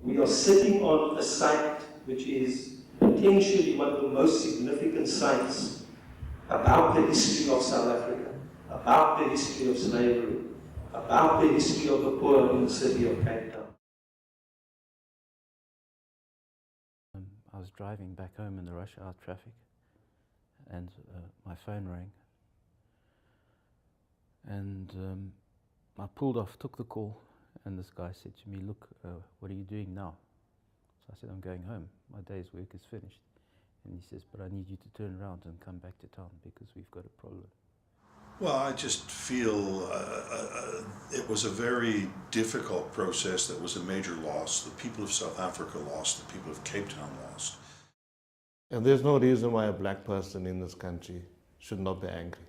We are sitting on a site which is potentially one of the most significant sites about the history of South Africa, about the history of slavery, about the history of the poor in the city of Cape Town. I was driving back home in the rush hour traffic, and my phone rang. And I pulled off, took the call, and this guy said to me, "Look, what are you doing now?" So I said, "I'm going home. My day's work is finished." And he says, "But I need you to turn around and come back to town because we've got a problem." Well, I just feel it was a very difficult process that was a major loss. The people of South Africa lost, the people of Cape Town lost. And there's no reason why a black person in this country should not be angry.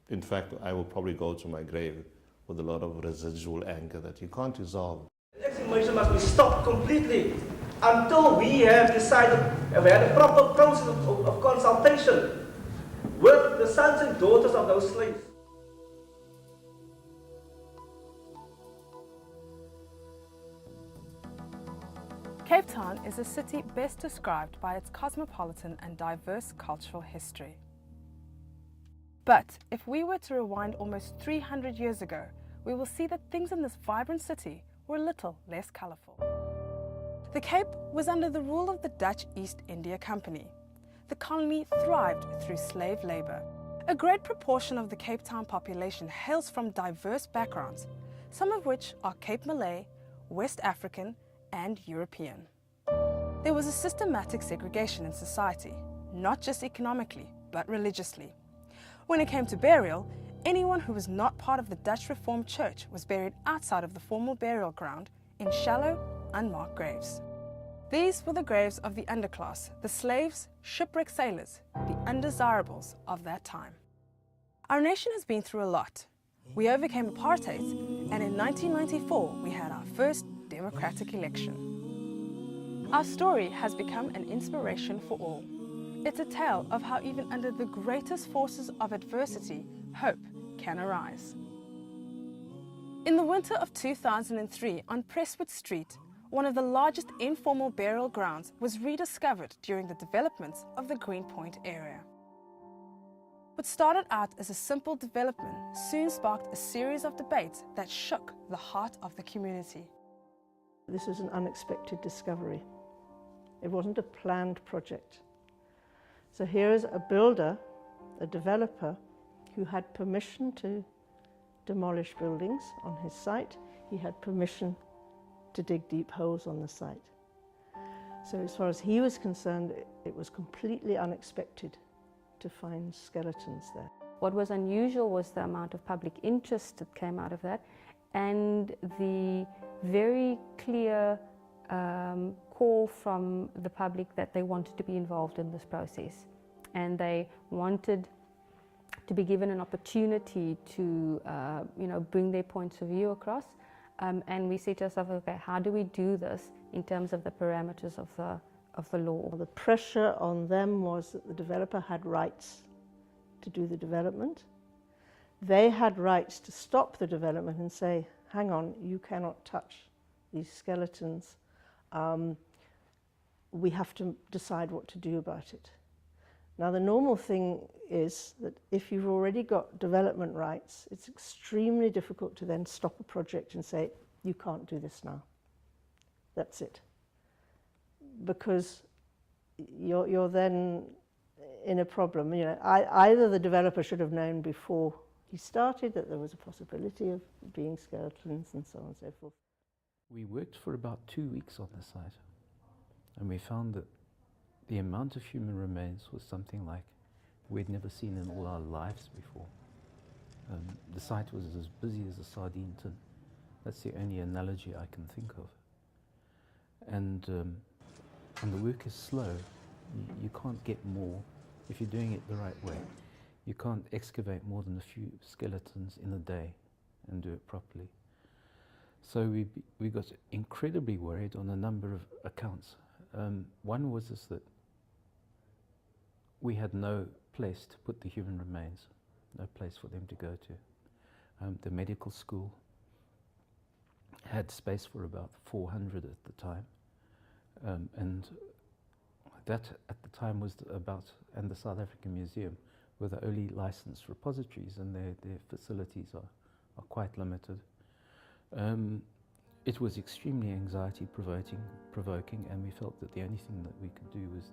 In fact, I will probably go to my grave with a lot of residual anger that you can't resolve. The exhumation must be stopped completely until we have decided, we had a proper process of consultation with the sons and daughters of those slaves. Cape Town is a city best described by its cosmopolitan and diverse cultural history. But if we were to rewind almost 300 years ago, we will see that things in this vibrant city were a little less colourful. The Cape was under the rule of the Dutch East India Company. The colony thrived through slave labour. A great proportion of the Cape Town population hails from diverse backgrounds, some of which are Cape Malay, West African and European. There was a systematic segregation in society, not just economically, but religiously. When it came to burial, anyone who was not part of the Dutch Reformed Church was buried outside of the formal burial ground in shallow, unmarked graves. These were the graves of the underclass, the slaves, shipwrecked sailors, the undesirables of that time. Our nation has been through a lot. We overcame apartheid, and in 1994 we had our first democratic election. Our story has become an inspiration for all. It's a tale of how even under the greatest forces of adversity, hope can arise. In the winter of 2003, on Prestwich Street, one of the largest informal burial grounds was rediscovered during the developments of the Greenpoint area. What started out as a simple development soon sparked a series of debates that shook the heart of the community. This was an unexpected discovery. It wasn't a planned project. So here is a builder, a developer, who had permission to demolish buildings on his site. He had permission to dig deep holes on the site. So as far as he was concerned, it was completely unexpected to find skeletons there. What was unusual was the amount of public interest that came out of that, and the very clear call from the public that they wanted to be involved in this process, and they wanted to be given an opportunity to bring their points of view across. And we said to ourselves, okay, how do we do this in terms of the parameters of the law? The pressure on them was that the developer had rights to do the development. They had rights to stop the development and say, hang on, you cannot touch these skeletons. We have to decide what to do about it. Now, the normal thing is that if you've already got development rights, it's extremely difficult to then stop a project and say, you can't do this now. That's it. Because you're then in a problem. You know, either the developer should have known before he started that there was a possibility of being skeletons and so on and so forth. We worked for about 2 weeks on the site, and we found that the amount of human remains was something like we'd never seen in all our lives before. The site was as busy as a sardine tin. That's the only analogy I can think of. And the work is slow. You can't get more if you're doing it the right way. You can't excavate more than a few skeletons in a day and do it properly. So we got incredibly worried on a number of accounts. One was this, that we had no place to put the human remains, no place for them to go to. The medical school, had space for about 400 at the time, and that at the time was and the South African Museum were the only licensed repositories, and their facilities are quite limited. It was extremely anxiety provoking, and we felt that the only thing that we could do was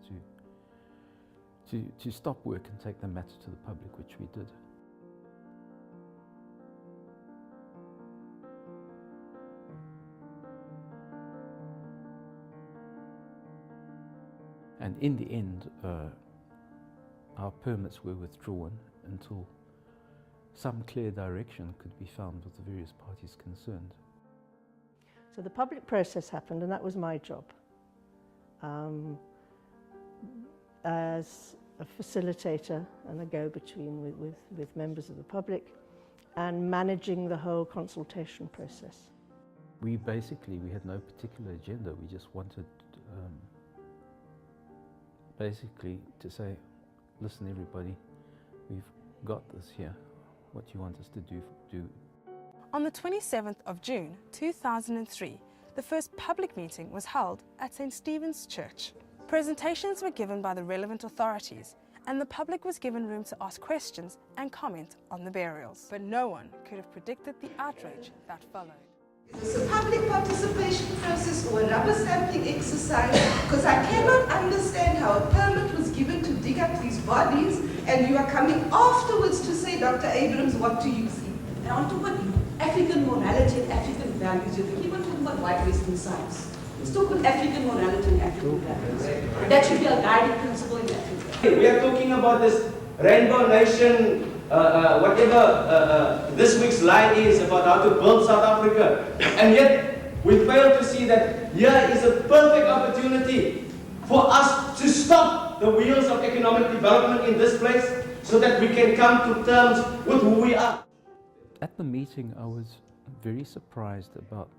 to stop work and take the matter to the public, which we did. And in the end, our permits were withdrawn until some clear direction could be found with the various parties concerned. So the public process happened, and that was my job as a facilitator and a go-between with members of the public, and managing the whole consultation process. We had no particular agenda. We just wanted basically to say, listen everybody, we've got this here. What do you want us to do? On the 27th of June 2003, the first public meeting was held at St. Stephen's Church. Presentations were given by the relevant authorities, and the public was given room to ask questions and comment on the burials. But no one could have predicted the outrage that followed. It was a public participation process or a rubber stamping exercise, because I cannot understand how a permit was given to dig up these bodies and you are coming afterwards to say, Dr. Abrams, what do you think? And on top of African morality and African values, you keep on talking about white Western science. Let's talk about African morality and African values. That should be a guiding principle in Africa. We are talking about this Rainbow Nation, whatever this week's line is about how to build South Africa, and yet we fail to see that here is a perfect opportunity for us to stop the wheels of economic development in this place so that we can come to terms with who we are. At the meeting, I was very surprised about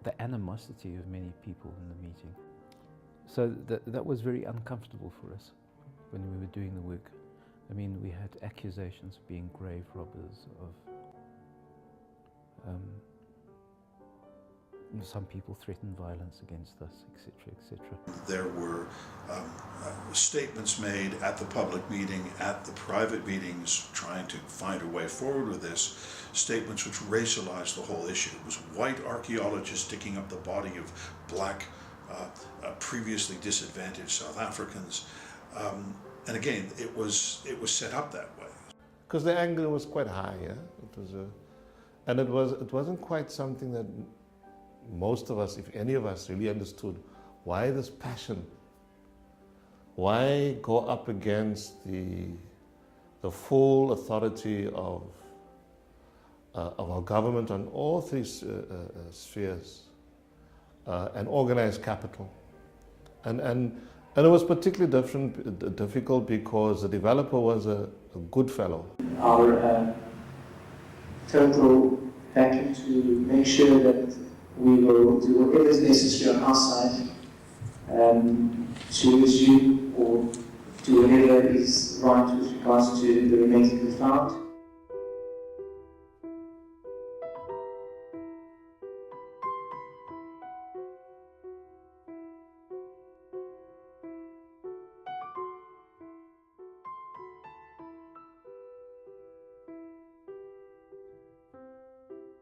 the animosity of many people in the meeting. So that was very uncomfortable for us when we were doing the work. I mean, we had accusations of being grave robbers, of some people threatened violence against us, etc., etc. There were statements made at the public meeting, at the private meetings, trying to find a way forward with this, statements which racialized the whole issue. It was white archaeologists digging up the body of black, previously disadvantaged South Africans. And again, it was set up that way. Because the anger was quite high, yeah? It wasn't quite something that most of us, if any of us, really understood. Why this passion? Why go up against the full authority of our government on all three spheres, and organized capital? And it was particularly difficult because the developer was a good fellow. Our total backing to make sure that we will do whatever is necessary on our side to resume or do whatever is right with regards to the remains that we found.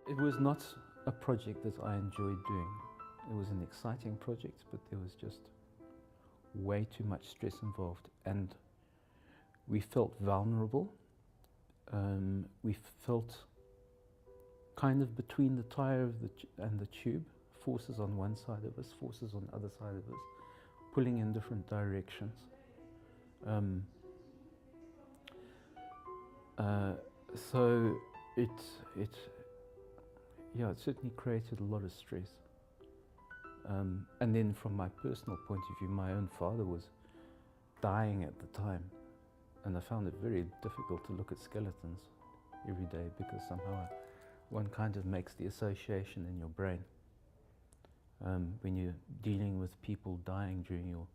It was not a project that I enjoyed doing. It was an exciting project, but there was just way too much stress involved, and we felt vulnerable. We felt kind of between the tire and the tube, forces on one side of us, forces on the other side of us, pulling in different directions. So it certainly created a lot of stress. And then from my personal point of view, my own father was dying at the time, and I found it very difficult to look at skeletons every day, because somehow one kind of makes the association in your brain when you're dealing with people dying during your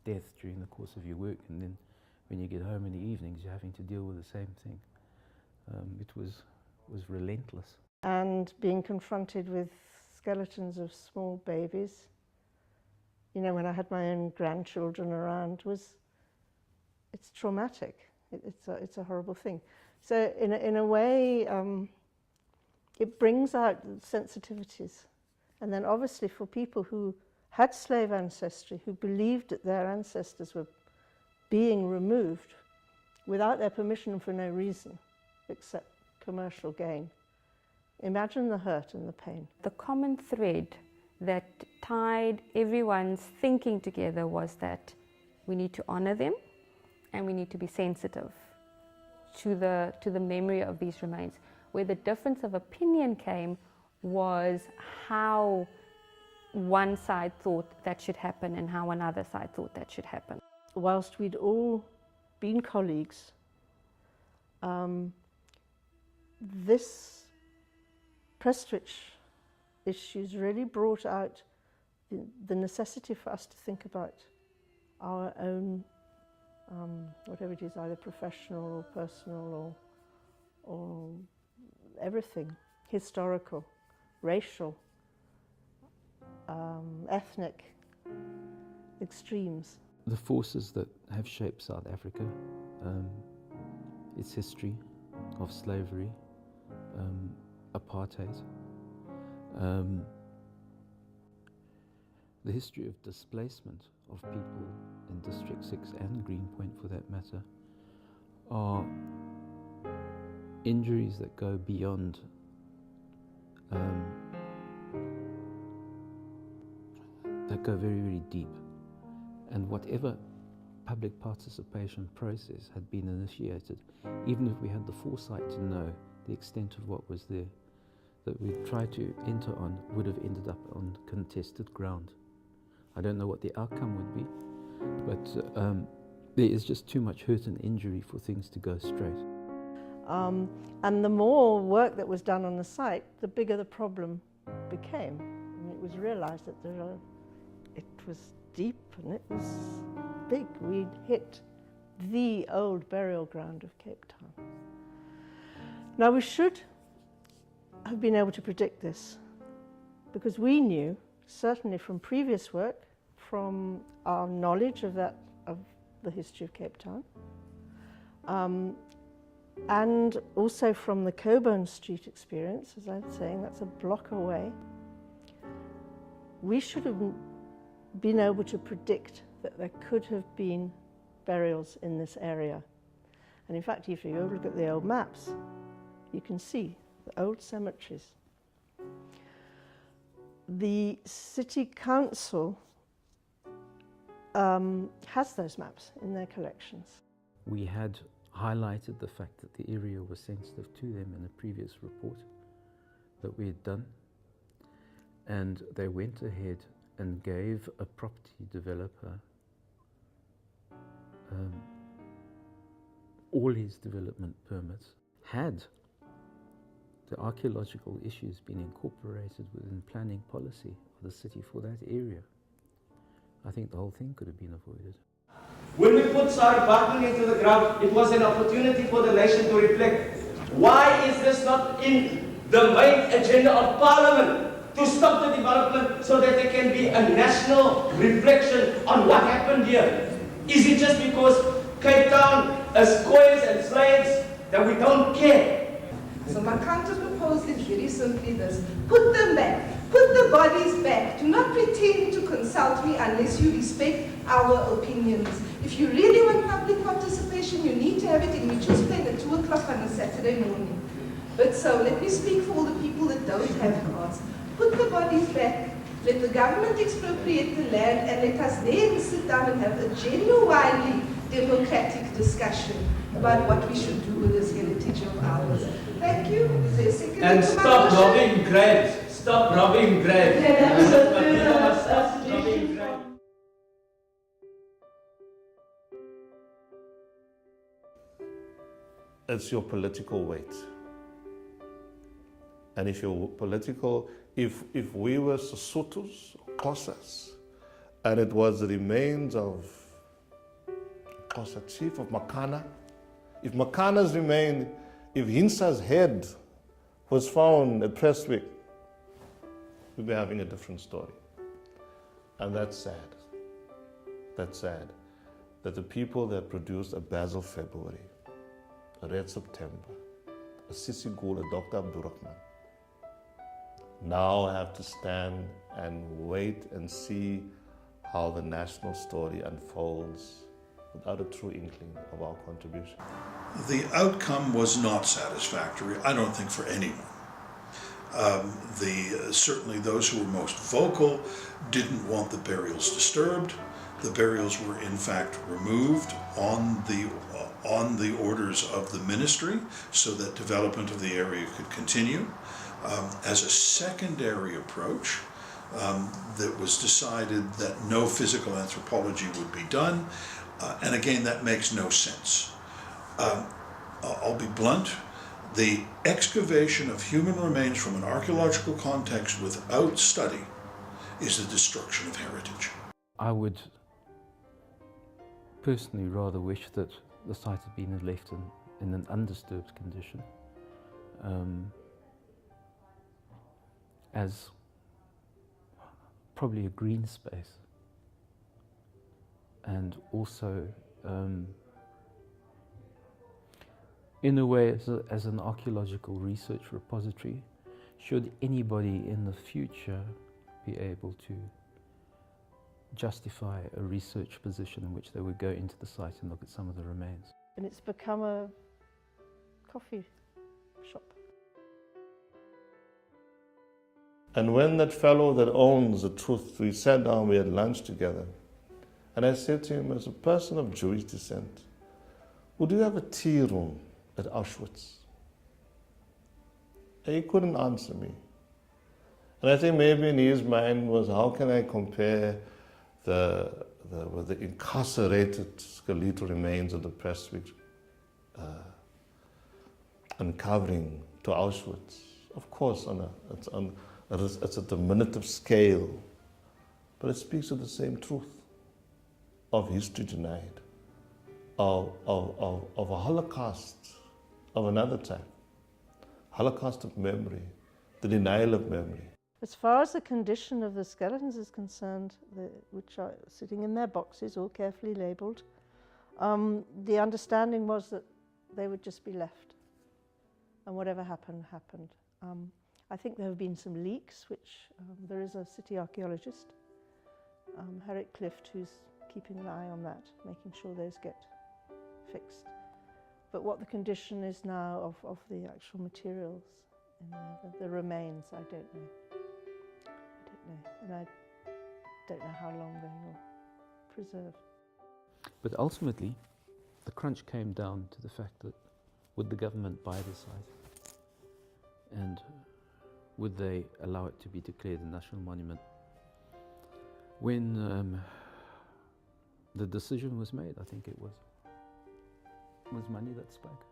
death during the course of your work, and then when you get home in the evenings you're having to deal with the same thing. It was relentless. and being confronted with skeletons of small babies, you know, when I had my own grandchildren around, it's traumatic. It's a horrible thing. So in a way, it brings out sensitivities. And then obviously for people who had slave ancestry, who believed that their ancestors were being removed without their permission for no reason except commercial gain, imagine the hurt and the pain. The common thread that tied everyone's thinking together was that we need to honor them and we need to be sensitive to the memory of these remains. Where the difference of opinion came was how one side thought that should happen and how another side thought that should happen. Whilst we'd all been colleagues, this Prestwich issues really brought out the necessity for us to think about our own, whatever it is, either professional or personal or everything, historical, racial, ethnic extremes. The forces that have shaped South Africa, its history of slavery, apartheid, the history of displacement of people in District 6 and Greenpoint for that matter, are injuries that go beyond that go very, very deep. And whatever public participation process had been initiated, even if we had the foresight to know the extent of what was there, that we tried to enter on would have ended up on contested ground. I don't know what the outcome would be, but there is just too much hurt and injury for things to go straight. And the more work that was done on the site, the bigger the problem became. And it was realized that it was deep and it was big. We'd hit the old burial ground of Cape Town. Now we should have been able to predict this, because we knew, certainly from previous work, from our knowledge of the history of Cape Town, and also from the Coburn Street experience, as I'm saying, that's a block away. We should have been able to predict that there could have been burials in this area. And in fact, if you look at the old maps, you can see the old cemeteries. The City Council has those maps in their collections. We had highlighted the fact that the area was sensitive to them in a previous report that we had done, and they went ahead and gave a property developer all his development permits. Had the archaeological issues been incorporated within planning policy of the city for that area, I think the whole thing could have been avoided. When we put Sari Barton into the ground, it was an opportunity for the nation to reflect. Why is this not in the main agenda of Parliament? To stop the development so that there can be a national reflection on what happened here. Is it just because Cape Town is coins and slaves that we don't care? So my counter proposal is very simply this: put them back, put the bodies back. Do not pretend to consult me unless you respect our opinions. If you really want public participation, you need to have it in Mitchell's Plain at 2 o'clock on a Saturday morning. But so let me speak for all the people that don't have cars. Put the bodies back, let the government expropriate the land, and let us then sit down and have a genuinely democratic discussion about what we should do with this heritage of ours. Thank you. Is there a second? And stop robbing graves. Stop robbing graves. Stop robbing graves. It's your political weight. And if your political, if we were Sesotho's or Xhosas, and it was the remains of Xhosa chief of Makana, if Makana's remained, if Hinsa's head was found at Prestwich, we'd be having a different story. And that's sad. That's sad. That the people that produced a Basil February, a Red September, a Sisi Gul, a Dr. Abdurrahman, now have to stand and wait and see how the national story unfolds without a true inkling of our contribution. The outcome was not satisfactory, I don't think, for anyone. Certainly those who were most vocal didn't want the burials disturbed. The burials were in fact removed on the orders of the ministry so that development of the area could continue. As a secondary approach, that was decided that no physical anthropology would be done, and again, that makes no sense. I'll be blunt. The excavation of human remains from an archaeological context without study is the destruction of heritage. I would personally rather wish that the site had been left in an undisturbed condition, as probably a green space, and also in a way as an archaeological research repository, should anybody in the future be able to justify a research position in which they would go into the site and look at some of the remains. And it's become a coffee shop. And when that fellow that owns the truth, we sat down, we had lunch together, and I said to him, as a person of Jewish descent, would you have a tea room at Auschwitz? And he couldn't answer me. And I think maybe in his mind was, how can I compare the incarcerated skeletal remains of the Prestwich uncovering to Auschwitz? Of course, it's a diminutive scale, but it speaks of the same truth of history denied, of a Holocaust of another time, Holocaust of memory, the denial of memory. As far as the condition of the skeletons is concerned, which are sitting in their boxes, all carefully labelled, the understanding was that they would just be left, and whatever happened, happened. I think there have been some leaks, which there is a city archaeologist, Herrick Clift, who's keeping an eye on that, making sure those get fixed. But what the condition is now of the actual materials in there, the remains, I don't know. And I don't know how long they will preserve. But ultimately, the crunch came down to the fact that would the government buy the site? And would they allow it to be declared a national monument? When the decision was made, I think it was money that spoke.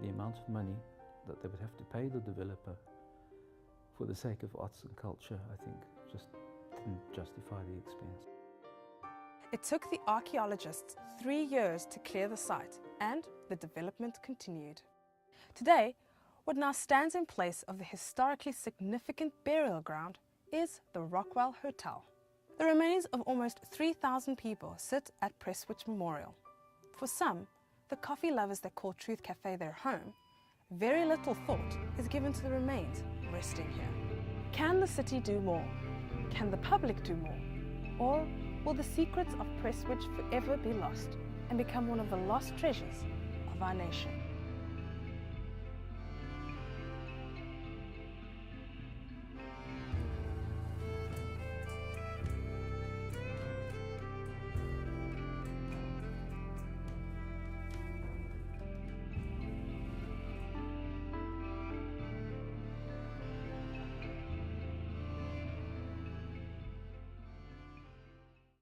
The amount of money that they would have to pay the developer for the sake of arts and culture, I think, just didn't justify the expense. It took the archaeologists 3 years to clear the site, and the development continued. Today, what now stands in place of the historically significant burial ground is the Rockwell Hotel. The remains of almost 3,000 people sit at Prestwich Memorial. For some, the coffee lovers that call Truth Cafe their home, very little thought is given to the remains resting here. Can the city do more? Can the public do more? Or will the secrets of Prestwich forever be lost and become one of the lost treasures of our nation?